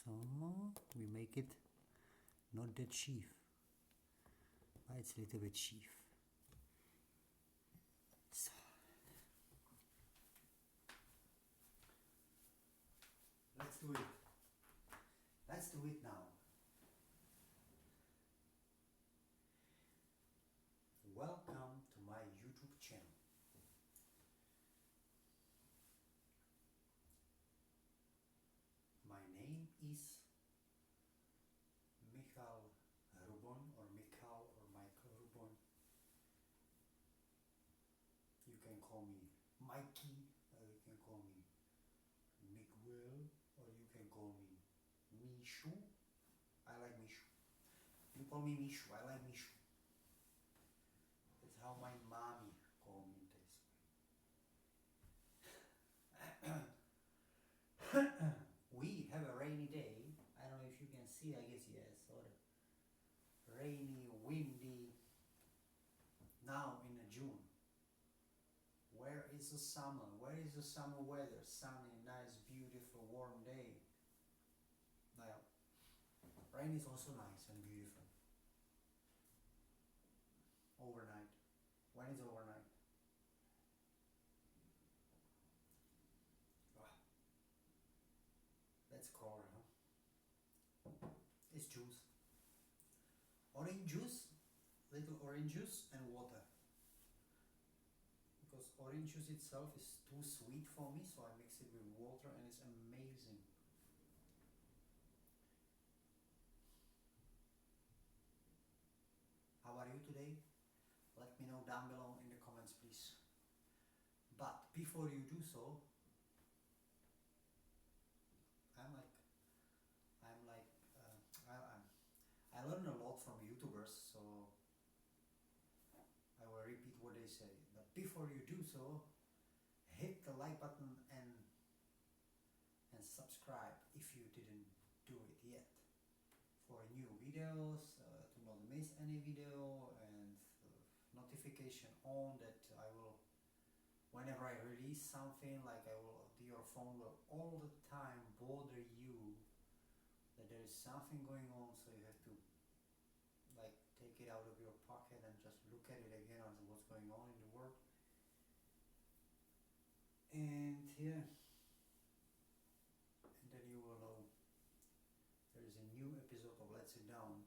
So we make it not that sheaf, but it's a little bit sheaf. So let's do it. Let's do it now. Welcome to my YouTube channel. My name is Michal Rubon or Michael Rubon. You can call me Mikey, or you can call me Miguel, or you can call me Mishu. I like Mishu. You call me Mishu, I like Mishu. That's how my mommy called me this way. We have a rainy day. I don't know if you can see, I guess yes, or rainy, windy, now in June. Where is the summer? Where is the summer weather? Sunny, nice, beautiful, warm day. Now, rain is also nice and beautiful. Overnight. When is overnight? Ah, that's color, huh? It's juice. Orange juice, little orange juice and water. Because orange juice itself is too sweet for me, so I mix it with water and it's amazing. How are you today? Let me know down below in the comments, please. But before you do so, I'm like, I learn a lot from YouTubers, so I will repeat what they say. But before you do so, hit the like button and subscribe if you didn't do it yet, for new videos, to not miss any video, and notification on that I will, whenever I release something, like your phone will all the time bother you that there is something going on, so you have to like take it out of your pocket and just look at it again on what's going on in the world. And yeah, and then you will know there is a new episode of Let's Sit Down.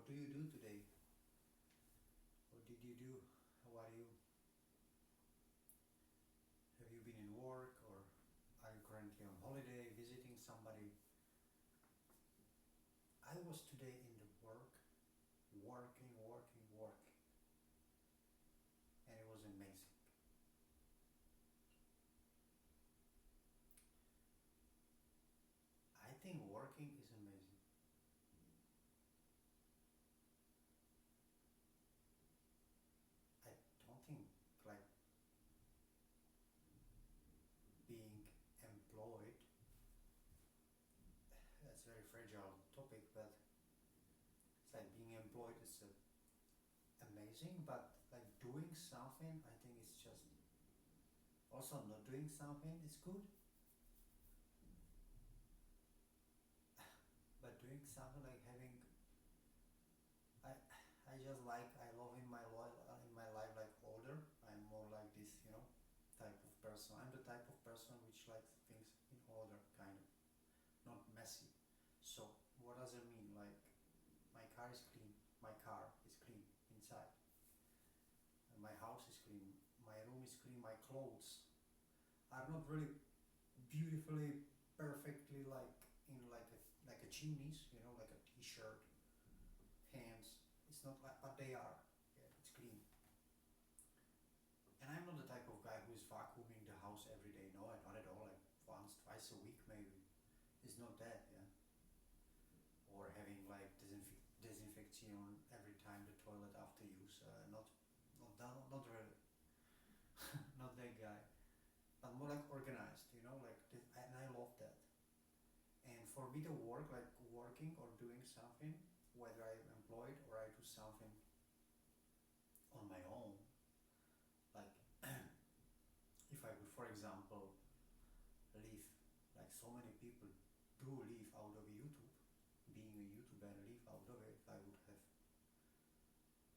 do you do today? What did you do? How are you? Have you been in work, or are you currently on holiday, visiting somebody? I was today in the work, working, and it was amazing. I think working is amazing. I don't think like being employed, that's a very fragile topic, but it's like being employed is amazing, but like doing something, I think it's just also not doing something is good, but doing something like having I I just like I love in my life like order. I'm more like this, type of person. I'm the type of person which likes things in order, kind of, not messy. So what does it mean? Like my car is clean. My car is clean inside. And my house is clean. My room is clean. My clothes are not really beautifully, perfectly like in like a chimneys, like a t-shirt, pants. It's not like, but they are. Yeah, it's clean. And I'm not the type of guy who is vacuuming the house every day. No, not at all. Like once, twice a week maybe. It's not that, yeah. Or having like disinfection every time the toilet after use. Not really. Not that guy. But more like organized, like this, and I love that. And for me to work, like working or doing something, whether I'm employed or I do something on my own, like if I would, for example, live like so many people do live out of YouTube, being a YouTuber and live out of it,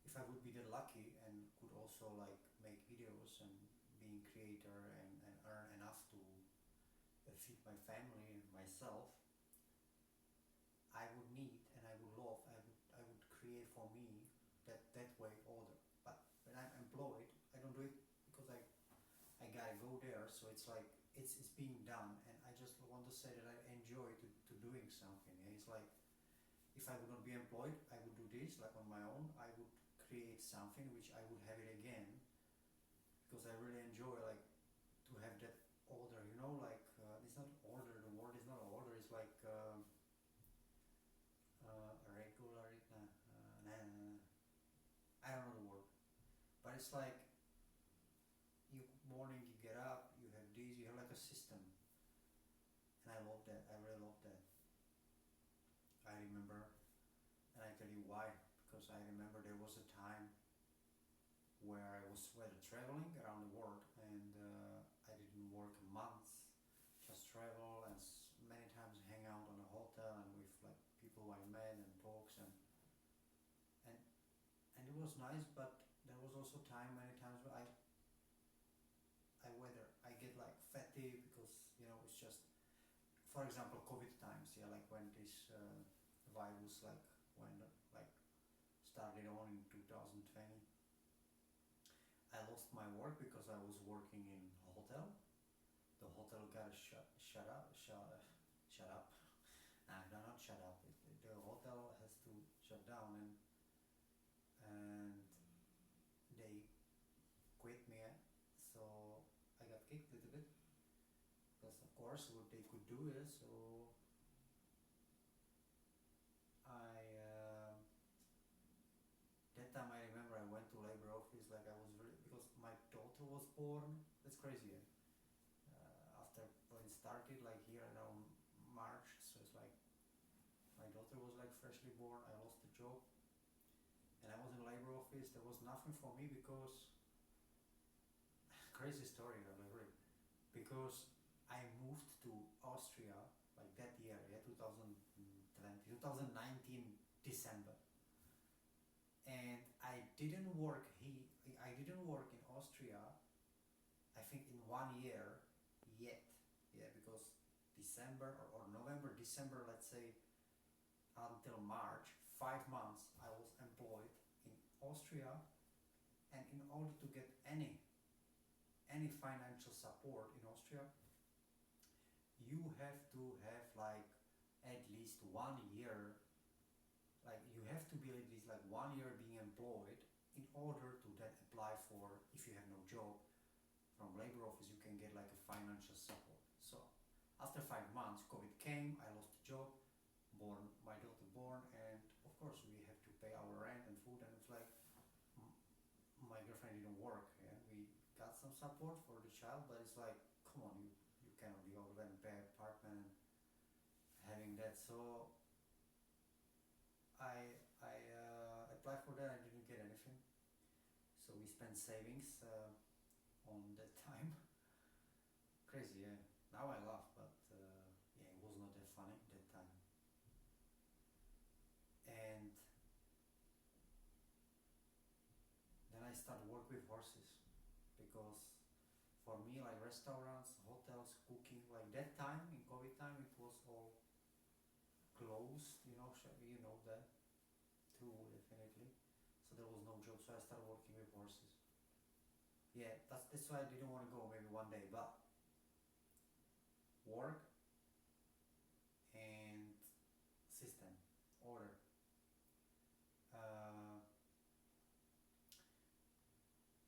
if I would be that lucky and could also like make videos and being creator and earn enough to feed my family and myself, I would need and I would love, I would create for me that way order. But when I'm employed, I don't do it because I gotta go there. So it's like it's being done, and I just want to say that I enjoy to doing something. Yeah? It's like if I would not be employed, I would do this like on my own. I would create something which I would have it again because I really enjoy like to have that order. Like it's not order. The word is not order. It's like. Regular, I don't know the word, but it's like you morning you get up, you have this, you have like a system, and I love that. I really love that. I remember, and I tell you why, because I remember there was a time where I was traveling around the world, and I didn't work months, just travel and many times hang out on a hotel and with like people I met and talks and and it was nice, but there was also many times where I get like fatigue because it's just, for example, COVID times, yeah, like when this virus like when like started on in 2020. I lost my work because I was working in a hotel. The hotel got shut up. No, not shut up. The hotel has to shut down, and they quit me. So I got kicked a little bit because, of course, what they could do is so I. That time I remember I went to labor office like I was really because my daughter was born. That's crazy. After when it started like here around March, so it's like my daughter was like freshly born. I lost the job, and I was in labor office. There was nothing for me because crazy story, really, because I moved to Austria like that year, yeah, 2019 December, and I didn't work. I didn't work in Austria. I think in 1 year yet, yeah, because December or November, December, let's say until March, 5 months, I was employed in Austria, and in order to get any financial support in Austria, you have to have like at least 1 year, like you have to be at least like 1 year being employed in order to then apply for, if you have no job, from labor office you can get like a financial support. So after 5 months COVID came, I lost the job, my daughter born, and of course we have to pay our rent and food, and it's like my girlfriend didn't work, and we got some support for the child, but it's like, come on, you cannot be over there and pay apartment and having that. So I applied for that, I didn't get anything, so we spent savings on that time. Crazy, yeah. Now I laugh, but yeah, it was not that funny that time. And then I started work with horses, because for me, like restaurants, hotels, cooking, like that time in COVID time, it was all closed. You know that too, definitely. So there was no job, so I started working with horses. Yeah, that's why I didn't want to go maybe one day, but work and system order.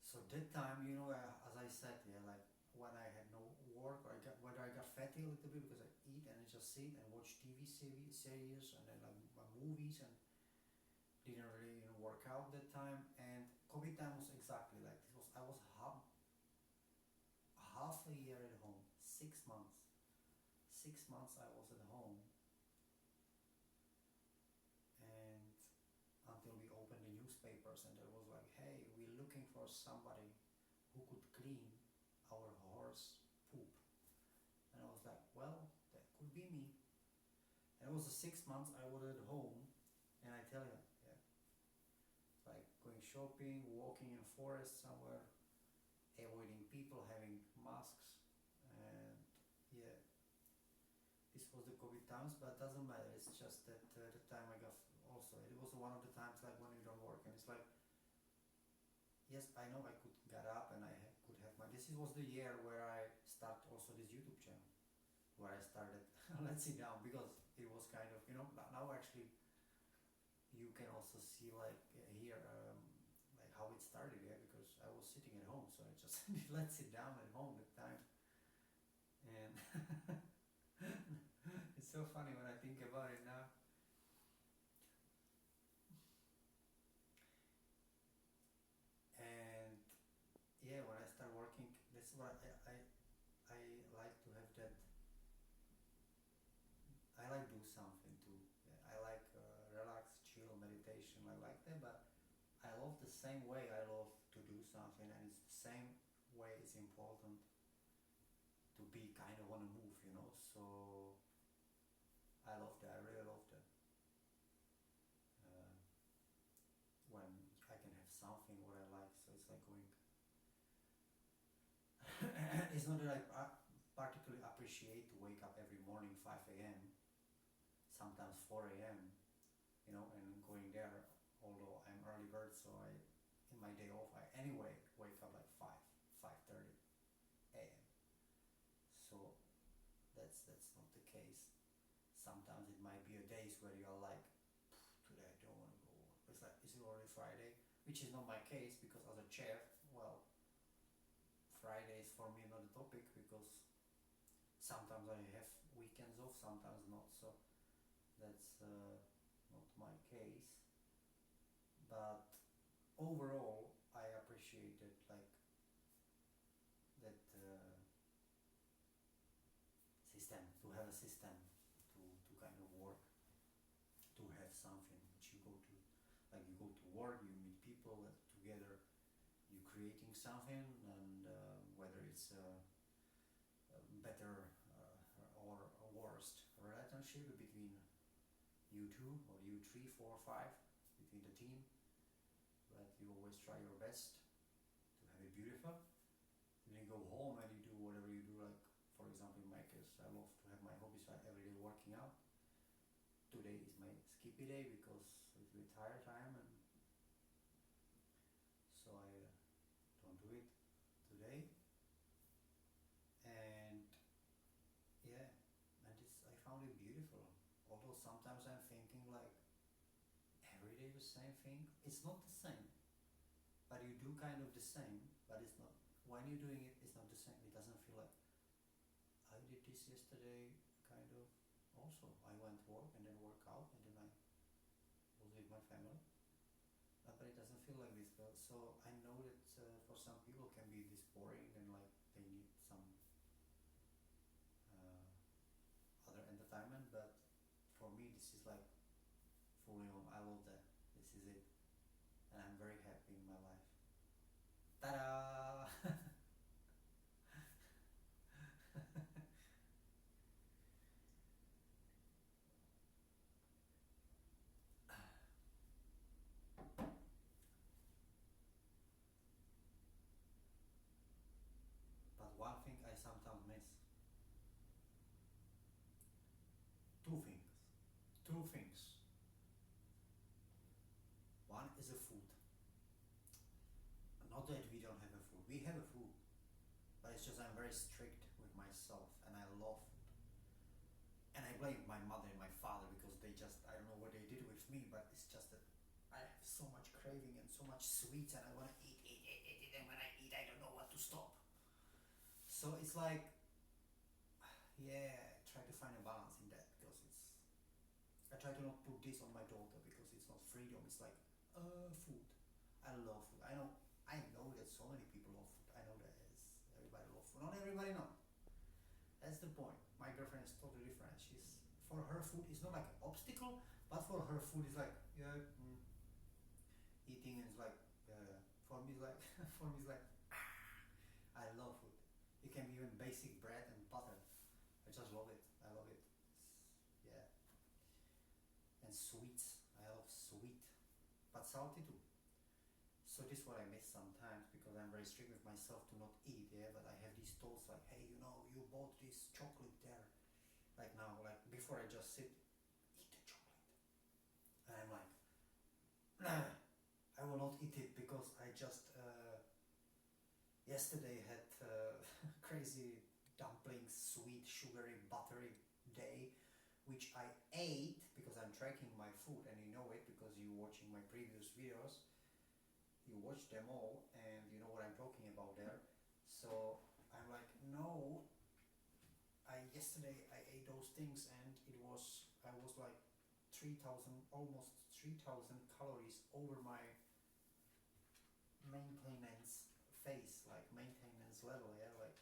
So that time, as I said, yeah, like when I had no work, or whether I got fatty a little bit because I eat and I just sit and watch TV series and then like my movies, and didn't really work out that time. And COVID time was exactly like this. I was half a year at home, 6 months. 6 months I was at home, and until we opened the newspapers and there was like, hey, we're looking for somebody who could clean our horse poop. And I was like, well, that could be me. And it was the 6 months I was at home, and I tell you, yeah, like going shopping, walking in a forest somewhere, avoiding people, having masks, and yeah, this was the COVID times, but it doesn't matter. It's just that the time I got also, it was one of the times like when you don't work, and it's like, yes, I know I could get up and could have this was the year where I started also this YouTube channel, where I started let's sit down, because it was kind of, now actually you can also see like here like how it started, yeah, because I was sitting at home, so I just let's sit down at home at the time. And it's so funny when I think about it now. And yeah, when I start working, that's what I like to have that. I like do something too. Yeah, I like relax, chill, meditation. I like that, but I love the same way I love to do something, and it's the same way it's important to be kind of on a move, So I love that. I really love that. When I can have something what I like, so it's like going. It's not that I particularly appreciate to wake up every morning 5 a.m. sometimes 4 a.m. And going there. Although I'm early bird, so in my day off I anyway wake up like 5:30 a.m. So that's not the case. Sometimes it might be a days where you're like, today I don't want to go. It's like, is it already Friday? Which is not my case, because as a chef, well, Friday is for me not a topic, because sometimes I have weekends off, sometimes not. So that's not my case. But overall, I appreciate it, like that system, to have a system to kind of work, to have something which you go to, like you go to work, you meet people together, you creating something, and whether it's a better or a worst relationship between you two or you 3, 4, 5 between the team, but you always try your best to have it beautiful. And then you go home and you do whatever you do, like for example in my case, I love to have my hobbies, like every day working out. Today is my skippy day because it's a bit tired time, and found it beautiful. Although sometimes I'm thinking like every day the same thing. It's not the same, but you do kind of the same, but it's not. When you're doing it, it's not the same. It doesn't feel like I did this yesterday, kind of. Also, I went work and then work out and then I was with my family. But it doesn't feel like this. But so I know that for some people can be this boring and like they need some other entertainment. But for me, this is like fully home. I love that. This is it, and I'm very happy in my life. Ta-da! But one thing I sometimes miss. Two things. Two things. One is a food. Not that we don't have a food. We have a food. But it's just I'm very strict with myself and I love food. And I blame my mother and my father because they just, I don't know what they did with me, but it's just that I have so much craving and so much sweets and I want to eat, and when I eat, I don't know what to stop. So it's like, yeah, try to find a balance in that because I try to not put this on my daughter because it's not freedom. It's like, food. I love food. I know that so many people love food. I know that everybody loves food. Not everybody know. That's the point. My girlfriend is totally different. For her food is not like an obstacle, but for her food is like, yeah, eating is like, yeah. For me it's like, for me it's like, I love food. It can be even basic bread and butter. I just love it. I love it. Yeah. And sweets. I love sweet, but salty too. So this is what I miss sometimes because I'm very strict with myself to not eat. Yeah, but I have these thoughts like, hey, you bought this chocolate there. Like now, like before I just sit, eat the chocolate, and I'm like, nah, I will not eat it because I just yesterday had crazy dumplings, sweet, sugary, buttery day, which I ate because I'm tracking my food and you know it because you're watching my previous videos. You watch them all and you know what I'm talking about there. So I'm like, no, yesterday I ate those things and I was like 3,000, almost 3,000 calories over my maintenance phase, like maintenance level. Yeah, like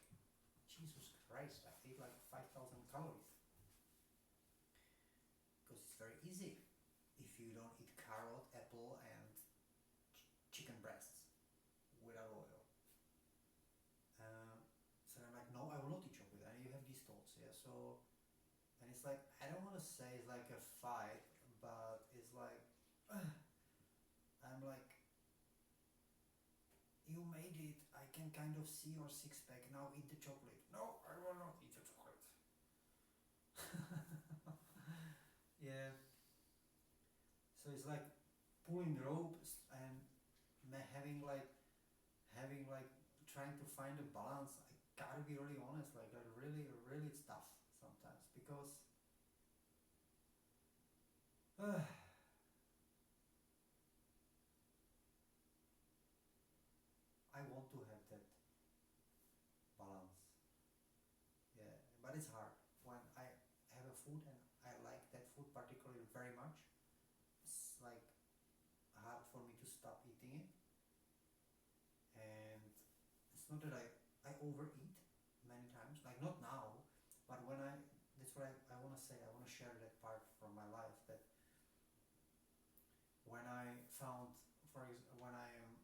Jesus Christ, I ate like 5,000 calories because it's very easy if you don't eat carrot, apple, and chicken breasts without oil. So I'm like, no, I will not eat chocolate. And you have these thoughts, yeah. So, and it's like I don't want to say it's like a fight, but it's like I'm like, you made it. I can kind of see your six pack. Now eat the chocolate. No, I will not eat the chocolate. Yeah. So it's like pulling ropes and having like trying to find a balance. I gotta be really honest, like really, really it's tough sometimes because I want to have that balance. Yeah, but it's hard when I have a food and I like that food particularly very much. It's like hard for me to stop eating it, and it's not that I overeat many times, like not now, but when that's what I want to say. I want to share that part from my life that when I found, when I am,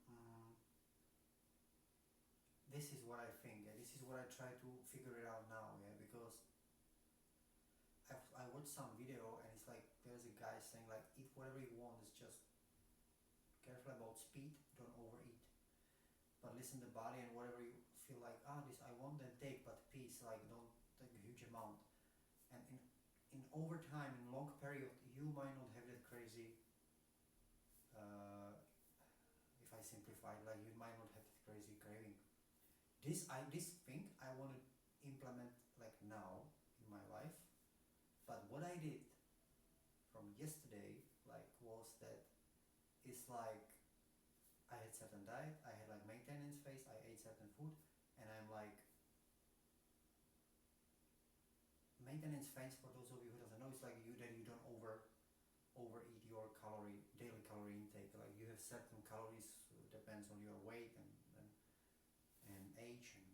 this is what I think, yeah, this is what I try to figure it out now, yeah, because I watched some video and it's like there's a guy saying like eat whatever you want, it's just careful about speed, don't overeat, but listen to the body and whatever you feel like, this I want, then take, but peace, like don't take a huge amount. And in over time, in long period, you might not have that crazy, if I simplify, like you might not have that crazy craving. This thing I want to implement like now in my life, but what did from yesterday was that it's like I had certain diet, I had like maintenance phase, I ate certain food, and I'm like maintenance phase, for those of you who doesn't know, it's like you don't overeat your daily calorie intake. Like you have certain calories, depends on your weight and age and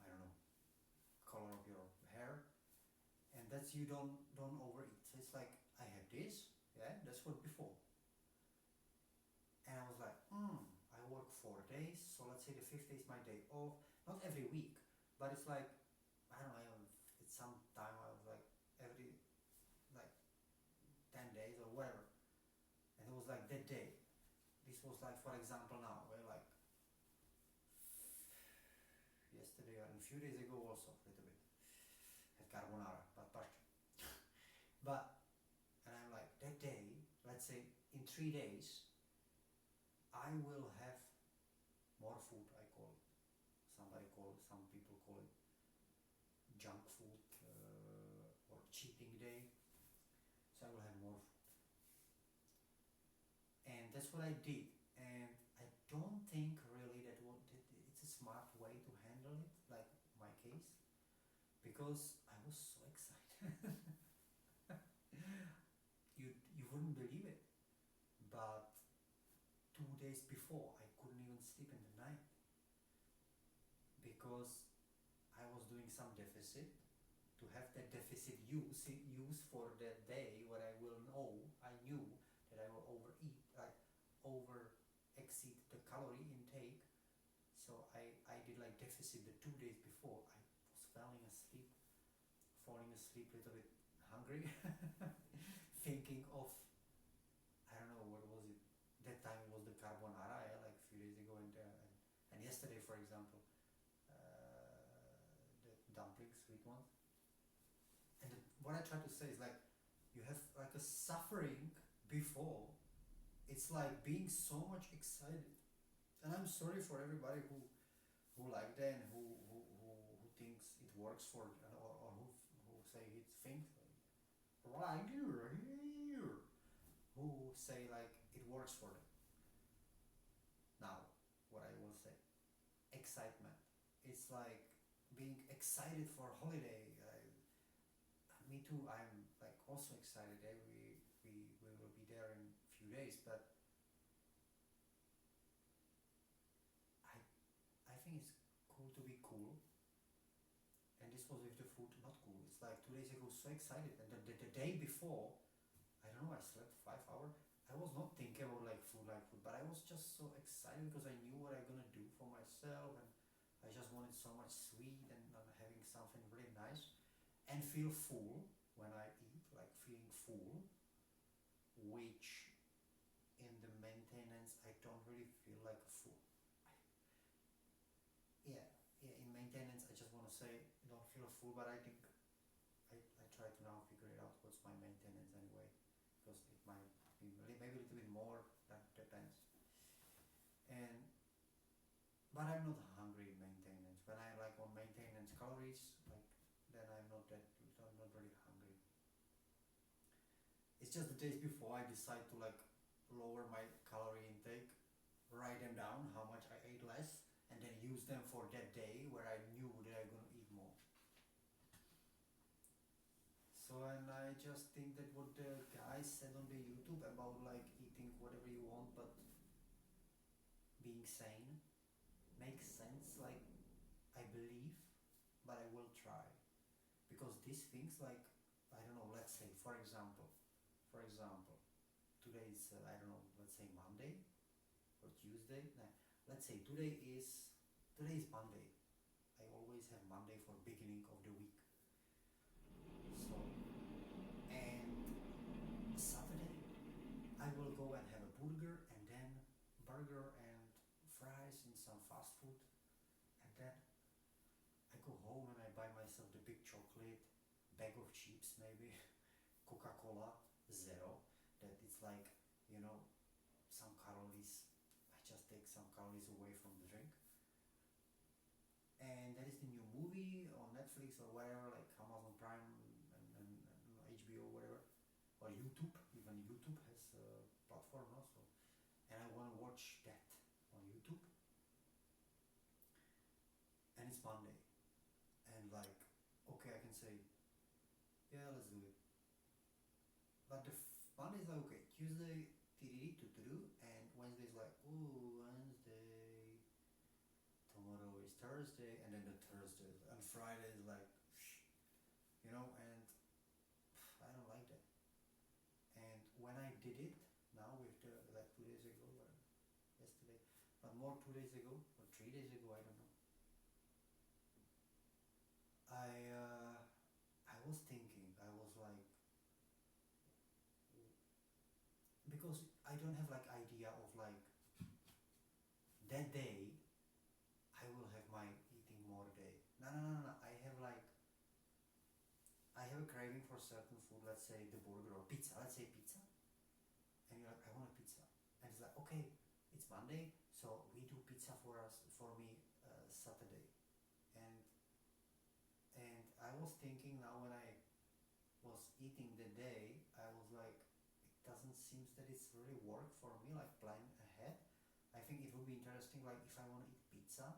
I don't know, color of your hair, and that's you don't overeat. So it's like I have this, yeah, that's what before, and I was like, I work 4 days, so let's say the fifth day is my day off. Not every week, but it's like I don't know. It's some time I was like every like 10 days or whatever, and it was like that day. This was like, for example, now where like yesterday or a few days ago also a little bit had carbonara, but partial. But and I'm like that day, let's say in 3 days, I will have more food. I call it. Some people call it junk food or cheating day. So I will have more food, and that's what I did. And I don't think really that it's a smart way to handle it, like my case, because I was so excited. You wouldn't believe it, but 2 days before I couldn't even sleep in the night because I was doing some deficit to have that deficit use for that day where I knew that I will overeat, like over exceed the calorie intake. So I did like deficit the 2 days before. I was falling asleep a little bit hungry, thinking of, I don't know what was it. That time it was the carbonara, yeah, like a few days ago, and yesterday, for example, the dumplings, sweet ones. And what I try to say is like you have like a suffering before. It's like being so much excited, and I'm sorry for everybody who like that and who thinks it works for, or who say it thinks right here, who say like it works for them. Now, what I will say, excitement. It's like being excited for holiday. Me too. I'm like also excited. We will be there in a few days, but I think it's cool to be cool. And this was with the food, not cool. It's like 2 days ago, so excited, and the day before, I don't know. I slept 5 hours. I was not thinking about like food, but I was just so excited because I knew what I'm gonna do for myself, and I just wanted so much sweet and having something really nice, and feel full when I eat, like feeling full, which in the maintenance I don't really feel like a fool. Yeah, in maintenance I just want to say I don't feel full, but I think I try to now figure it out what's my maintenance anyway, because it might be maybe a little bit more, that depends. And but I'm not hungry in maintenance. When I like on maintenance calories, like then I'm not really hungry. It's just the days before I decide to like lower my calorie intake, write them down how much I ate less, and then use them for that day where I knew that I'm gonna eat more. So, and I just think that what the guy said on the YouTube about like eating whatever you want but being sane makes sense, like I believe, but I will try. Because these things, like, I don't know, let's say for example, today is I don't know, let's say Monday or Tuesday. Nah, let's say today is Monday. I always have Monday for beginning of the week. So, and Saturday I will go and have a burger and fries and some fast food, and then I go home and I buy myself the big chocolate, bag of chips maybe, Coca-Cola Zero, that it's like, some calories, I just take some calories away from the drink. And that is the new movie on Netflix or whatever, like Amazon HBO, whatever, or YouTube. Even YouTube has a platform also, and I want to watch that on YouTube. And it's Monday, and like, okay, I can say, yeah, let's do it. But Monday's like, okay, Tuesday, to do, and Wednesday's like, ooh, Wednesday. Tomorrow is Thursday, and then the Thursday, and Friday is like, and I don't like that. And when I did it, now with the, like 2 days ago, or yesterday, but more 2 days ago, or 3 days ago, I don't know. I was thinking, I was like, because I don't have like idea of like that day I will have my eating more day. No. I have a craving for certain food, let's say the burger or pizza, let's say pizza. And you're like, I want a pizza. And it's like, okay, it's Monday, so we do pizza for me, Saturday. And I was thinking now when I was eating the day, I was like, it doesn't seem that it's really work for me, like plan ahead. I think it would be interesting, like if I want to eat pizza,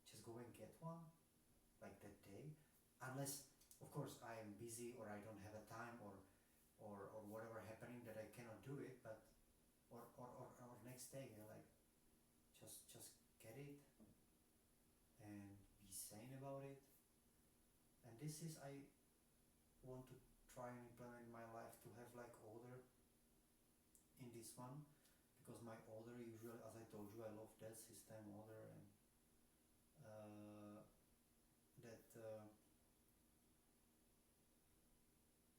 just go and get one, like that day. Unless, of course, I am busy or I don't have a time or whatever happening that I cannot do it, but or next day, like just get it and be sane about it. And this is I want to try and implement in my life to have like order in this one, because my order usually, as I told you, I love that system order, and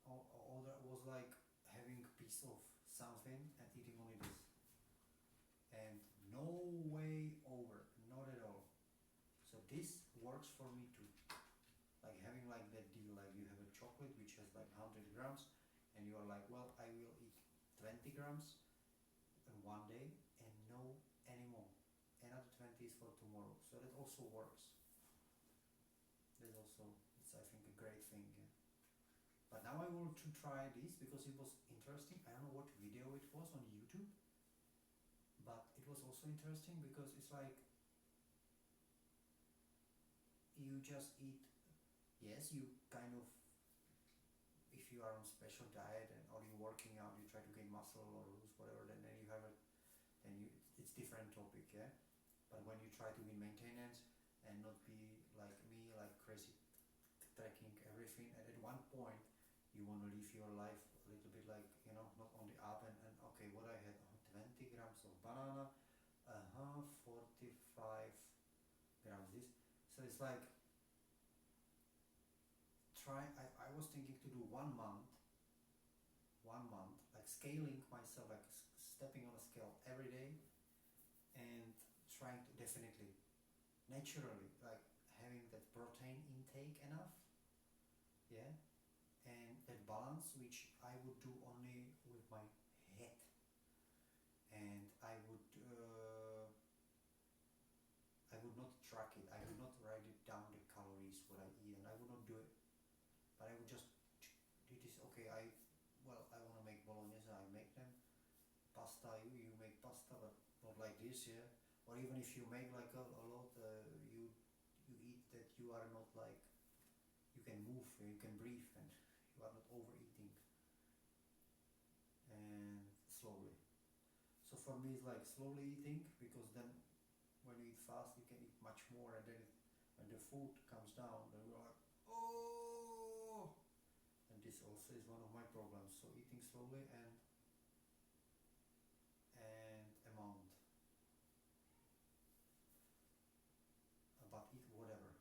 that order was like having a piece of something and eating only this, and no way over, not at all. So this works for me too, like having like that deal, like you have a chocolate which has like 100 grams, and you are like, well, I will eat 20 grams in one day and no anymore. Another 20 is for tomorrow. So that also works. That's also, it's I think a great thing. Yeah. But now I want to try this because it was interesting. I don't know what video it was on YouTube, but it was also interesting because it's like you just eat. Yes, you kind of, if you are on special diet and or you're working out, you try to gain muscle or lose whatever, then you have it, then you, it's different topic, yeah. But when you try to be in maintenance and not be like me, like crazy tracking everything, and at one point you want to live your life a little bit like, not only up and okay, what I had, 20 grams of banana, 45 grams this. So it's like, I was thinking to do 1 month, like scaling myself, like stepping on a scale every day, and trying to definitely, naturally, like having that protein intake enough, yeah, and that balance, which I would do only with my head, and I would not track it, I would not write it down the calories what I eat, and I would not do it, but I would just do this. Okay, I want to make bolognese, I make them. Pasta, you make pasta, but not like this, yeah. Or even if you make like a lot, you eat that you are not like, you can move, you can breathe, and you are not overeating, and slowly. So for me it's like slowly eating, because then when you eat fast you can eat much more, and then when the food comes down, then you're like, oh, and this also is one of my problems. So eating slowly and amount, but eat whatever,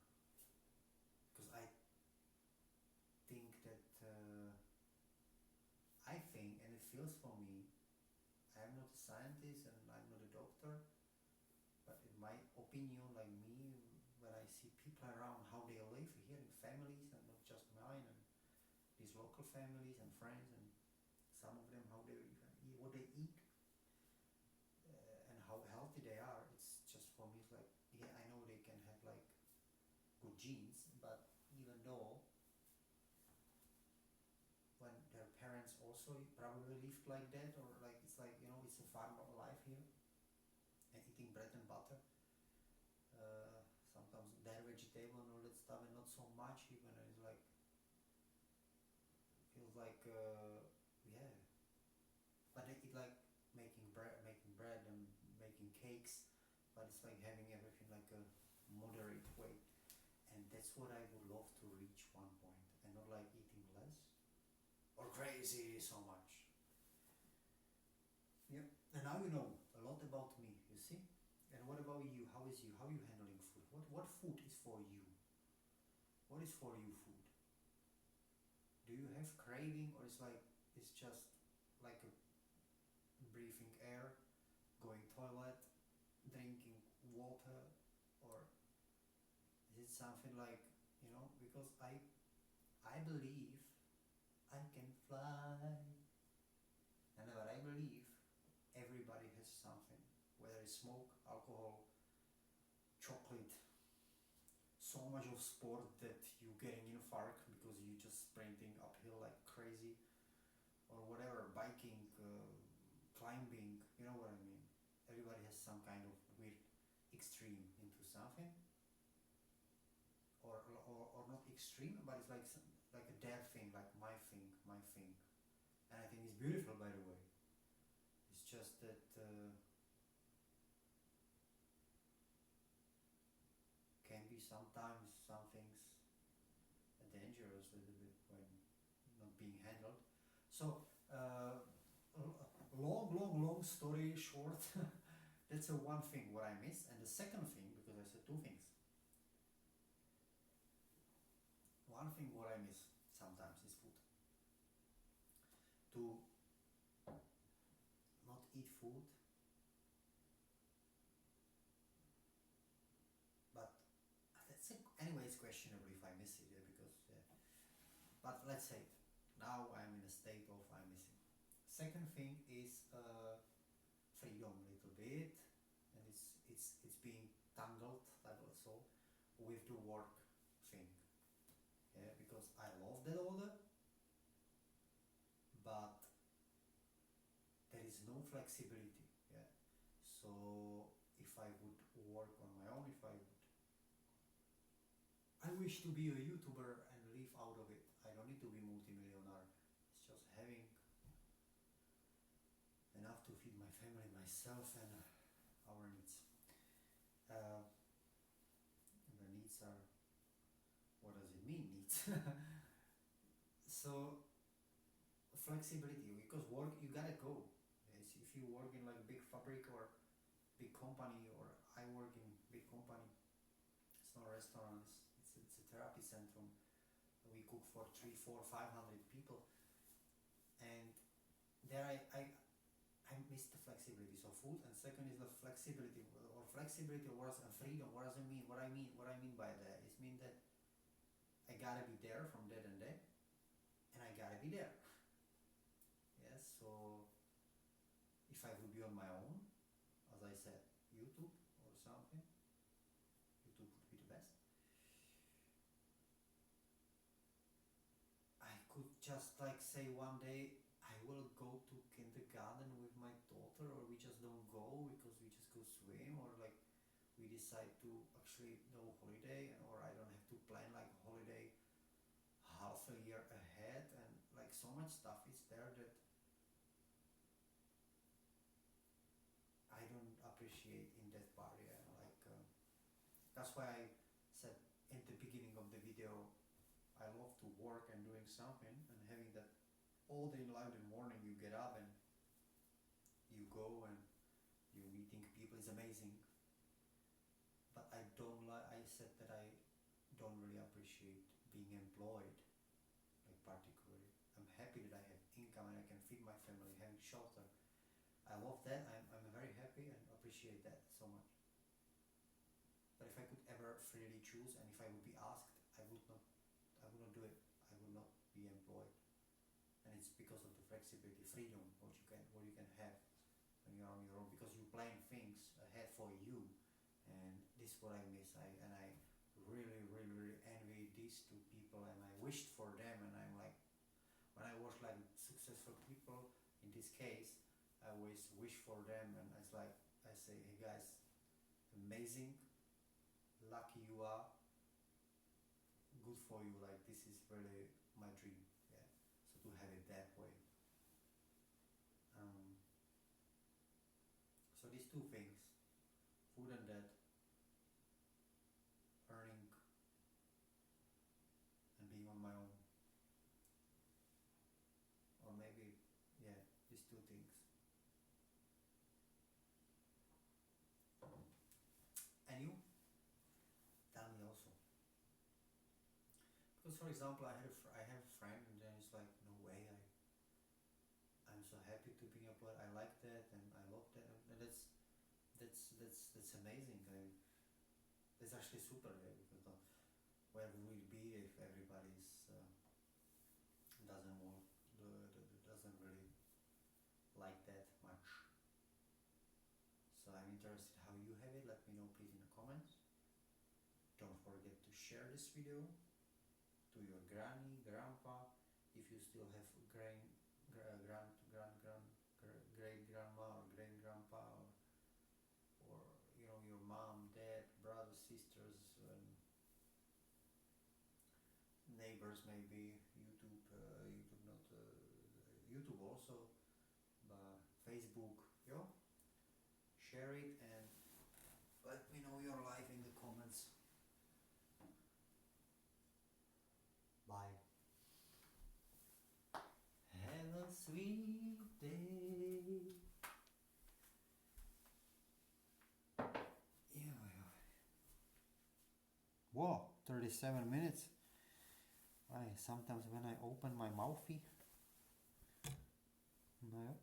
because I think that I think, and it feels for me, I'm not a scientist and I'm not a doctor, but in my opinion, like me, when I see people around how they live here in families, and not just mine, and these local families and friends, and some of them how they even eat, what they eat, and how healthy they are, it's just, for me it's like, yeah, I know they can have like good genes, but even though when also probably lived like that, or like it's like, you know, it's a farmer life here, and eating bread and butter. Sometimes their vegetable and all that stuff, and not so much even. And it's like feels like yeah, but they eat like making bread and making cakes, but it's like having everything like a moderate way, and that's what I would love to reach one point, and not like eating less or crazy so much. Yep. And now you know a lot about me, you see. And what about you? How is you? How are you handling food? What food is for you? What is for you food? Do you have craving, or it's like it's just like a breathing air, going toilet, drinking water, or is it something like, you know? Because I believe I can fly, and what I believe everybody has something, whether it's smoke, alcohol, chocolate, so much of sport that you getting infarct because you just sprinting uphill like crazy, or whatever, biking, climbing, you know what I mean. Everybody has some kind of weird extreme into something, or not extreme, but it's like like a their thing, like my thing, and I think it's beautiful, by the way. It's just that can be sometimes some things dangerous a little bit when not being handled. So long story short, that's a one thing what I miss, and the second thing, because I said two things. One thing what I miss sometimes is food. To not eat food, but anyway, it's questionable if I miss it, yeah, because but let's say now I'm in a state of I'm missing. Second thing is freedom a little bit, and it's being tangled like also with the work thing. Yeah, because I love that order, but there is no flexibility. Yeah, so if I would work on my own, if I wish to be a YouTuber and live out of it. I don't need to be multimillionaire. It's just having enough to feed my family, myself, and our needs. Uh, the needs are, what does it mean, needs? So flexibility, because work, you gotta go. Yes, if you work in like a big fabric or big company, or I work in big company, it's not a restaurant, it's a therapy center. We cook for 3, 4, 500 people, and there I miss the flexibility. So food, and second is the flexibility, or flexibility, or and freedom. What does it mean? What I mean by that is mean that I gotta be there from that and that, and I gotta be there. Yes. So if I would be on my own, as I said, YouTube or something, YouTube would be the best. I could just like say one day I will go to kindergarten with my daughter, or we just don't go because we just go swim, or like we decide to actually no holiday, or I don't have to plan like a holiday half a year ahead, and like so much stuff is there that I don't appreciate in that part. Yeah, like that's why I said in the beginning of the video, I love to work and doing something, and having that all day long in the morning you get up and you go and you meeting people is amazing. But I don't like, I said that I don't really appreciate being employed, like particularly. I'm happy that I have income and I can feed my family, having shelter. I love that. I'm very happy and appreciate that so much. But if I could ever freely choose, and if I would be asked, I would not do it. I would not be employed. And it's because of the flexibility, freedom, what you can have when you're on your own, because you plan things ahead for you, and this is what I miss. I really envy these two people, and I wished for them, and I'm like, when I watch like successful people, in this case, I always wish for them, and it's like I say, hey guys, amazing, lucky you are, good for you. Like this is really my dream. Yeah. So to have it that way. Um, so these two things, food and debt, earning and being on my own, or maybe yeah, these two things. And you tell me also, because for example, I have a friend, and then it's like no way, I'm so happy to be employed. I like that, and I love that, and that's amazing. That's actually super. Because where would we be if everybody's doesn't want doesn't really like that much? So I'm interested how you have it. Let me know please in the comments. Don't forget to share this video to your granny, grandpa, if you still have great grandma or great grandpa, or you know, your mom, dad, brothers, sisters, and neighbors, maybe YouTube also, but Facebook, yo, share it and let me know your life in the comments. Bye. Have a sweet day. Yeah. Whoa, 37 minutes. Sometimes when I open my mouthy, no.